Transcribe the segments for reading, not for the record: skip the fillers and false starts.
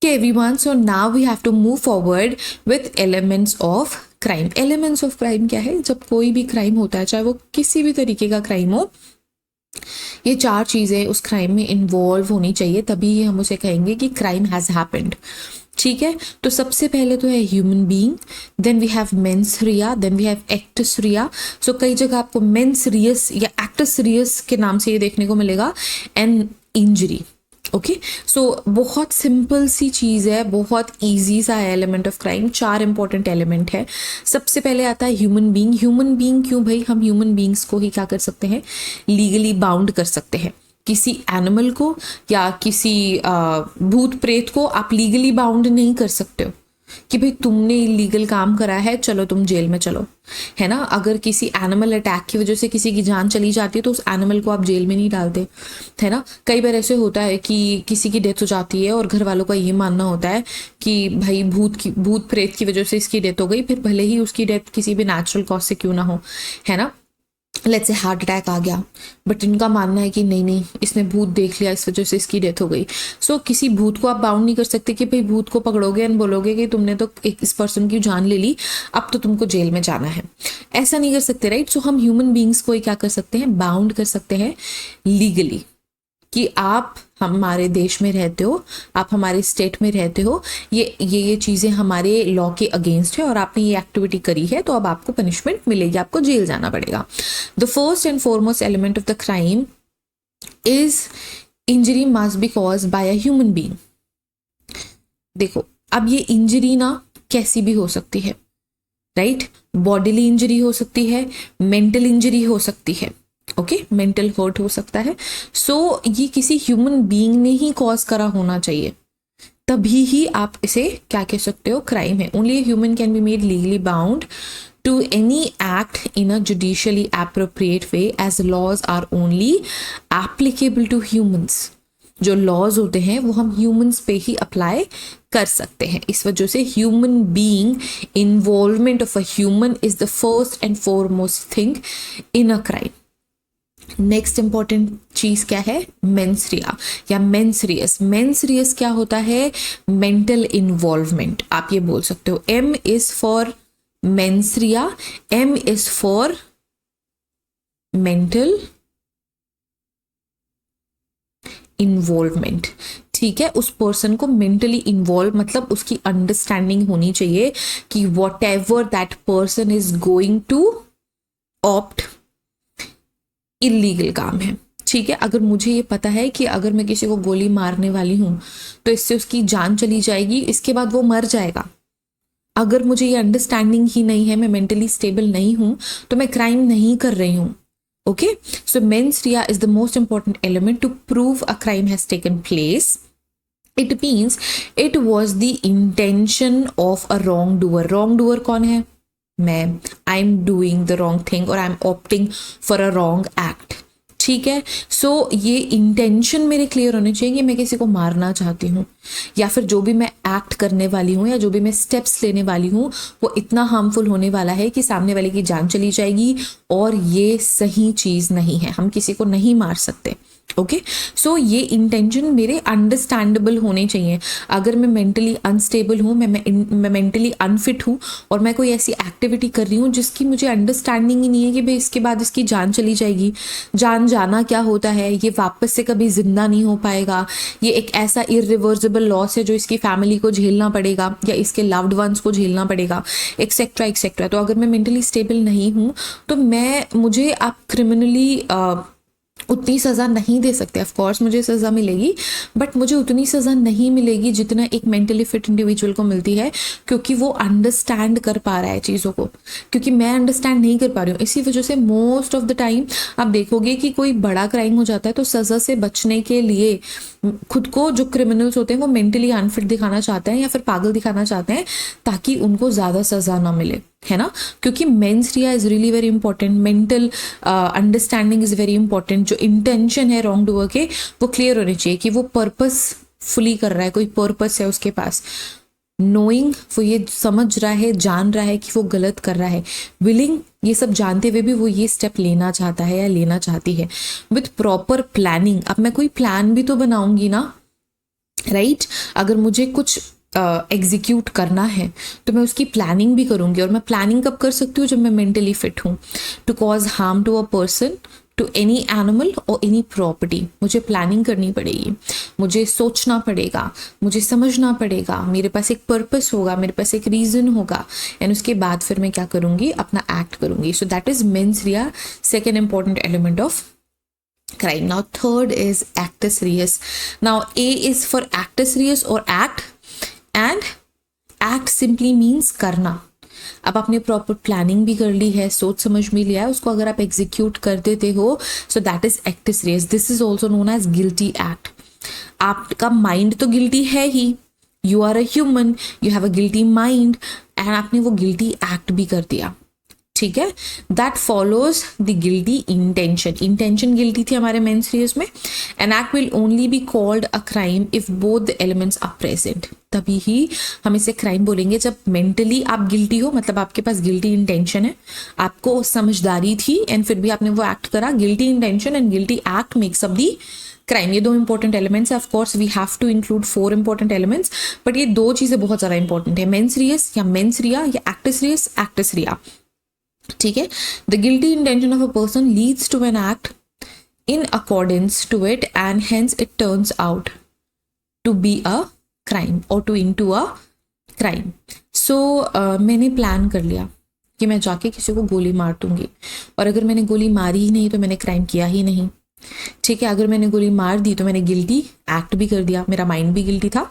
Okay, everyone, so now we have to move forward with elements of crime. Elements of crime क्या है? जब कोई भी crime होता है, चाहे वो किसी भी तरीके का क्राइम हो, ये 4 चीज़ें उस क्राइम में इन्वॉल्व होनी चाहिए, तभी हम उसे कहेंगे कि क्राइम हैज़ हैपेंड। ठीक है, तो सबसे पहले तो है human being, then we have mens rea, then we have actus rea. So कई जगह आपको मेंस रियस या एक्टस रियस के नाम से ये देखने को मिलेगा, एंड इंजरी। ओके, सो बहुत सिंपल सी चीज़ है, बहुत इजी सा है element of crime. 4 important element है। सबसे पहले आता है ह्यूमन बीइंग। ह्यूमन बीइंग क्यों भाई? हम ह्यूमन बीइंग्स को ही क्या कर सकते हैं? लीगली बाउंड कर सकते हैं। किसी एनिमल को या किसी भूत प्रेत को आप लीगली बाउंड नहीं कर सकते हो कि भाई तुमने इलीगल काम करा है, चलो तुम जेल में चलो, है ना। अगर किसी एनिमल अटैक की वजह से किसी की जान चली जाती है तो उस एनिमल को आप जेल में नहीं डालते, है ना। कई बार ऐसे होता है कि किसी की डेथ हो जाती है और घर वालों का ये मानना होता है कि भाई भूत प्रेत की वजह से इसकी डेथ हो गई, फिर भले ही उसकी डेथ किसी भी नेचुरल कॉज से क्यों ना हो, है ना। लेट्स से हार्ट अटैक आ गया, बट इनका मानना है कि नहीं नहीं, इसने भूत देख लिया, इस वजह से इसकी डेथ हो गई। सो किसी भूत को आप बाउंड नहीं कर सकते कि भाई भूत को पकड़ोगे एंड बोलोगे कि तुमने तो इस पर्सन की जान ले ली, अब तो तुमको जेल में जाना है। ऐसा नहीं कर सकते, राइट। सो हम ह्यूमन बींग्स को ही क्या कर सकते हैं? बाउंड कर सकते हैं लीगली, कि आप हमारे देश में रहते हो, आप हमारे स्टेट में रहते हो, ये चीज़ें हमारे लॉ के अगेंस्ट है और आपने ये एक्टिविटी करी है, तो अब आपको पनिशमेंट मिलेगी, आपको जेल जाना पड़ेगा। The first and foremost element of the crime is injury must be cause by a human being. देखो, अब ये इंजरी ना कैसी भी हो सकती है, राइट। बॉडीली इंजरी हो सकती है, मेंटल इंजरी हो सकती है, ओके, मेंटल हर्ट हो सकता है। सो ये किसी ह्यूमन बीइंग ने ही कॉज करा होना चाहिए, तभी ही आप इसे क्या कह सकते हो? क्राइम है। Only human can be made legally bound to any act in a judicially appropriate way as laws are only applicable to humans. जो लॉज होते हैं वो हम ह्यूमंस पे ही अप्लाई कर सकते हैं। इस वजह से human being, involvement of a human is the first and foremost thing in a crime. Next important चीज क्या है? मेंसरिया या मेंसरियस। मेंसरियस क्या होता है? Mental involvement. आप ये बोल सकते हो, M is for mens rea, M is for mental involvement. ठीक है, उस पर्सन को मेंटली इन्वॉल्व मतलब उसकी अंडरस्टैंडिंग होनी चाहिए कि whatever that person is going to opt illegal काम है। ठीक है, अगर मुझे ये पता है कि अगर मैं किसी को गोली मारने वाली हूं तो इससे उसकी जान चली जाएगी, इसके बाद वो मर जाएगा। अगर मुझे ये अंडरस्टैंडिंग ही नहीं है, मैं मेंटली स्टेबल नहीं हूं, तो मैं क्राइम नहीं कर रही हूं। Okay, so mens rea is the most important element to prove a crime has taken place. It means it was the intention of a wrong doer. Wrong doer कौन है? मैं। I am doing the wrong thing और I am opting for a wrong act. ठीक है, सो ये intention मेरे clear होने चाहिए कि मैं किसी को मारना चाहती हूँ, या फिर जो भी मैं एक्ट करने वाली हूँ या जो भी मैं स्टेप्स लेने वाली हूँ वो इतना हार्मफुल होने वाला है कि सामने वाले की जान चली जाएगी, और ये सही चीज़ नहीं है। हम किसी को नहीं मार सकते। ओके, सो ये इंटेंशन मेरे अंडरस्टैंडेबल होने चाहिए। अगर मैं मेंटली अनस्टेबल हूँ, मैं मेंटली अनफिट हूँ और मैं कोई ऐसी एक्टिविटी कर रही हूँ जिसकी मुझे अंडरस्टैंडिंग ही नहीं है कि भाई इसके बाद इसकी जान चली जाएगी। जान जाना क्या होता है? ये वापस से कभी जिंदा नहीं हो पाएगा, ये एक ऐसा इरिवर्सिबल लॉस है जो इसकी फैमिली को झेलना पड़ेगा या इसके लव्ड वंस को झेलना पड़ेगा, एक्सेट्रा एक्सेट्रा। तो अगर मैं मेंटली स्टेबल नहीं हूँ तो मुझे आप क्रिमिनली उतनी सज़ा नहीं दे सकते। ऑफ कोर्स मुझे सज़ा मिलेगी, बट मुझे उतनी सज़ा नहीं मिलेगी जितना एक मेंटली फिट इंडिविजुअल को मिलती है, क्योंकि वो अंडरस्टैंड कर पा रहा है चीज़ों को, क्योंकि मैं अंडरस्टैंड नहीं कर पा रही हूँ। इसी वजह से मोस्ट ऑफ द टाइम आप देखोगे कि कोई बड़ा क्राइम हो जाता है तो सज़ा से बचने के लिए खुद को जो क्रिमिनल्स होते हैं वो मेंटली अनफिट दिखाना चाहते हैं या फिर पागल दिखाना चाहते हैं ताकि उनको ज़्यादा सज़ा ना मिले, है ना। क्योंकि mains rea is really very important, mental understanding is very important. जो इंटेंशन है रॉन्ग डूअर के वो क्लियर होने चाहिए कि वो पर्पसफुली कर रहा है, कोई पर्पस है उसके पास। नोइंग, वो ये समझ रहा है, जान रहा है कि वो गलत कर रहा है। विलिंग, ये सब जानते हुए भी वो ये स्टेप लेना चाहता है या लेना चाहती है। विथ प्रॉपर प्लानिंग, अब मैं कोई प्लान भी तो बनाऊंगी ना राइट अगर मुझे कुछ एग्जीक्यूट करना है तो मैं उसकी प्लानिंग भी करूँगी, और मैं प्लानिंग कब कर सकती हूँ, जब मैं मेंटली फिट हूँ। To cause harm to a person, to any animal और एनी प्रॉपर्टी, मुझे प्लानिंग करनी पड़ेगी, मुझे सोचना पड़ेगा, मुझे समझना पड़ेगा, मेरे पास एक पर्पस होगा, मेरे पास एक रीज़न होगा, एंड उसके बाद फिर मैं क्या करूँगी, अपना एक्ट करूँगी। सो that is mains Riya, second important element of crime. Now third is actus reus. Now A is for actus reus or act, and act simply means करना। अब आपने प्रॉपर प्लानिंग भी कर ली है, सोच समझ भी लिया है, उसको अगर आप एग्जीक्यूट कर देते हो, so that is actus reus. This is also known as guilty act. आपका माइंड तो गिल्टी है ही, you are a human, you have a guilty mind, and आपने वो गिल्टी एक्ट भी कर दिया, ठीक है। That follows the guilty intention. Intention guilty थी हमारे मेंस रियस में। An act will only be called a crime if both the elements are present. तभी ही हम इसे क्राइम बोलेंगे जब मेंटली आप गिल्टी हो, मतलब आपके पास गिल्टी इंटेंशन है, आपको समझदारी थी एंड फिर भी आपने वो एक्ट करा। Guilty intention and guilty act makes up the crime. ये दो इंपॉर्टेंट एलिमेंट्स है। Of course we have to include 4 important elements, but ये दो चीजें बहुत ज्यादा इंपॉर्टेंट है, मेंस रियस या मेंस रिया या एक्टिस रियस एक्टिस रिया, ठीक है। The guilty intention of a person leads to an act in accordance to it and hence it turns out to be a crime और to into a crime. So मैंने plan कर लिया कि मैं जाके किसी को गोली मार दूंगी, और अगर मैंने गोली मारी ही नहीं तो मैंने क्राइम किया ही नहीं, ठीक है। अगर मैंने गोली मार दी तो मैंने गिल्टी एक्ट भी कर दिया, मेरा माइंड भी गिल्टी था,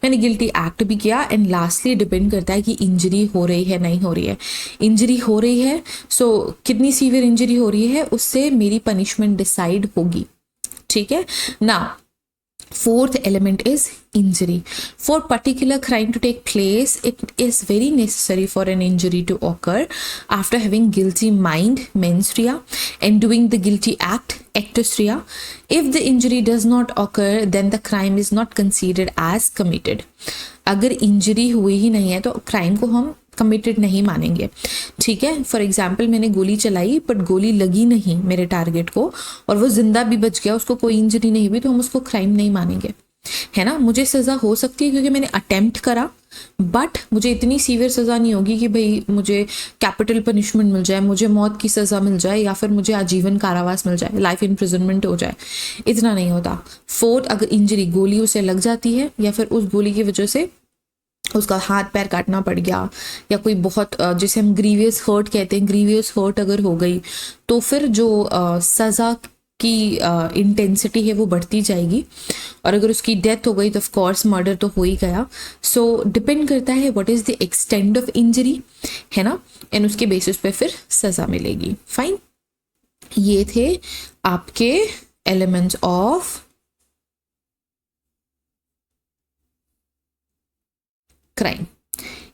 मैंने गिल्टी एक्ट भी किया। एंड लास्टली डिपेंड करता है कि इंजरी हो रही है नहीं हो रही है। इंजरी हो रही है, सो कितनी सीवियर इंजरी हो रही है उससे मेरी पनिशमेंट डिसाइड होगी, ठीक है ना। Fourth element is injury. For particular crime to take place, it is very necessary for an injury to occur after having guilty mind, mens rea, and doing the guilty act, actus rea. If the injury does not occur, then the crime is not considered as committed. अगर injury हुई ही नहीं है तो crime को हम committed नहीं मानेंगे, ठीक है। फॉर एग्जाम्पल मैंने गोली चलाई बट गोली लगी नहीं मेरे टारगेट को और वो जिंदा भी बच गया, उसको कोई इंजरी नहीं हुई, तो हम उसको क्राइम नहीं मानेंगे, है ना। मुझे सजा हो सकती है क्योंकि मैंने अटेम्प्ट करा, बट मुझे इतनी सीवियर सजा नहीं होगी कि भाई मुझे कैपिटल पनिशमेंट मिल जाए, मुझे मौत की सजा मिल जाए, या फिर मुझे आजीवन कारावास मिल जाए, लाइफ इम्प्रिजनमेंट हो जाए, इतना नहीं होता। फोर्थ, अगर इंजरी गोली उसे लग जाती है या फिर उस गोली की वजह से उसका हाथ पैर काटना पड़ गया, या कोई बहुत जिसे हम ग्रीवियस हर्ट कहते हैं, ग्रीवियस हर्ट अगर हो गई, तो फिर जो सज़ा की इंटेंसिटी है वो बढ़ती जाएगी, और अगर उसकी डेथ हो गई तो ऑफ कोर्स मर्डर तो हो ही गया। सो डिपेंड करता है what is the extent of injury, है ना, एंड उसके बेसिस पे फिर सज़ा मिलेगी। फाइन, ये थे आपके एलिमेंट्स ऑफ क्राइम।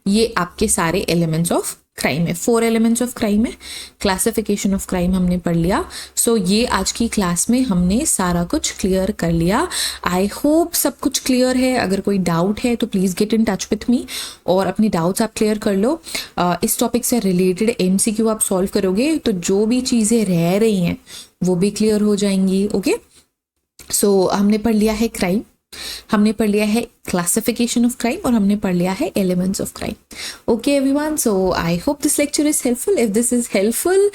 ये आपके सारे एलिमेंट्स ऑफ क्राइम है, 4 एलिमेंट्स ऑफ क्राइम है। क्लासिफिकेशन ऑफ क्राइम हमने पढ़ लिया। सो ये आज की क्लास में हमने सारा कुछ क्लियर कर लिया। आई होप सब कुछ क्लियर है। अगर कोई डाउट है तो please get in touch with me और अपनी डाउट्स आप क्लियर कर लो। इस टॉपिक से रिलेटेड MCQ आप सॉल्व करोगे तो जो भी चीज़ें रह रही हैं वो भी क्लियर हो जाएंगी। ओके, सो हमने पढ़ लिया है क्राइम, हमने पढ़ लिया है क्लासिफिकेशन ऑफ क्राइम, और हमने पढ़ लिया है elements of crime. Okay everyone, so I hope this lecture is helpful. If this is helpful,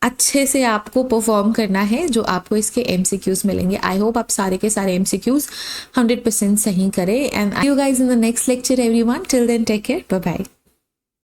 अच्छे से आपको परफॉर्म करना है जो आपको इसके MCQs मिलेंगे। आई होप आप सारे के सारे MCQs 100% सही करें। And I you guys in the next lecture everyone. Till then take care, bye bye.